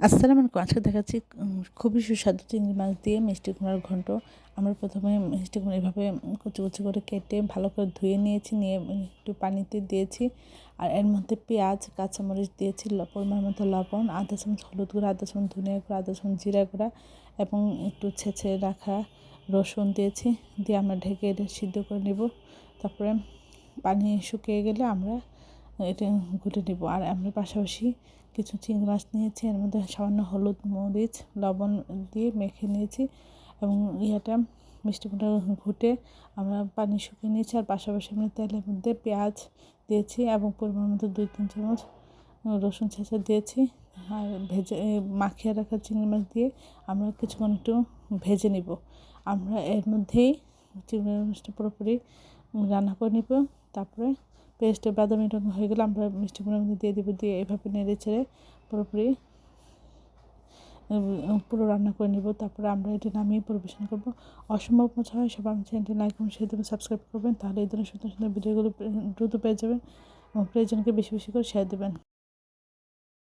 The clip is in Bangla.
আসসালামু আলাইকুম। আজকে দেখাচ্ছি খুবই সুস্বাদু চিংড়ি মাছ দিয়ে মিষ্টি কুমড়ার ঘন্ট। আমরা প্রথমে মিষ্টি কুমড়া এভাবে কুচি কুচি করে কেটে ভালো করে ধুয়ে নিয়েছি, নিয়ে একটু পানিতে দিয়েছি। আর এর মধ্যে পেঁয়াজ, কাঁচামরিচ দিয়েছি, পরিমাণ মতো লবণ, আধা চামচ হলুদ গুঁড়ো, আধা চামচ ধনিয়া গুঁড়ো, আধা চামচ জিরা গুঁড়া এবং একটু ছেঁচে রাখা রসুন দিয়েছি। দিয়ে আমরা ঢেকে এটা সিদ্ধ করে নেব। তারপরে পানি শুকিয়ে গেলে আমরা এটা ঘুটে নেব। আর আমরা পাশাপাশি কিছু চিংড়ি মাছ নিয়েছি, এর মধ্যে সামান্য হলুদ, মরিচ, লবণ দিয়ে মেখে নিয়েছি এবং মিষ্টি কুমড়া ঘুটে আমরা পানি শুকিয়ে নিয়েছি। আর পাশাপাশি আমরা তেলের মধ্যে পেঁয়াজ দিয়েছি এবং পরিমাণ মতো 2-3 চামচ রসুন ছেঁচা দিয়েছি। আর মাখিয়ে রাখা চিংড়ি মাছ দিয়ে আমরা কিছুক্ষণ একটু ভেজে নিব। আমরা এর মধ্যেই চিংড়ি মাছটা পুরোপুরি রান্না করে নিব। তারপরে পেস্টে বাদামি রঙ হয়ে গেলে আমরা মিষ্টি কুমড়ার মধ্যে দিয়ে দেবো, দিয়ে এভাবে নেড়ে ছেড়ে পুরোপুরি পুরো রান্না করে নেব। তারপরে আমরা এটা নামিয়ে পরিবেশন করব। অসম্ভব মজা হয়। সবাই আমার চ্যানেলটি লাইক এবং শেয়ার দেবেন, সাবস্ক্রাইব করবেন, তাহলে এই ধরনের সুন্দর সুন্দর ভিডিওগুলো দ্রুত পেয়ে যাবেন এবং প্রিয়জনকে বেশি বেশি করে শেয়ার দেবেন।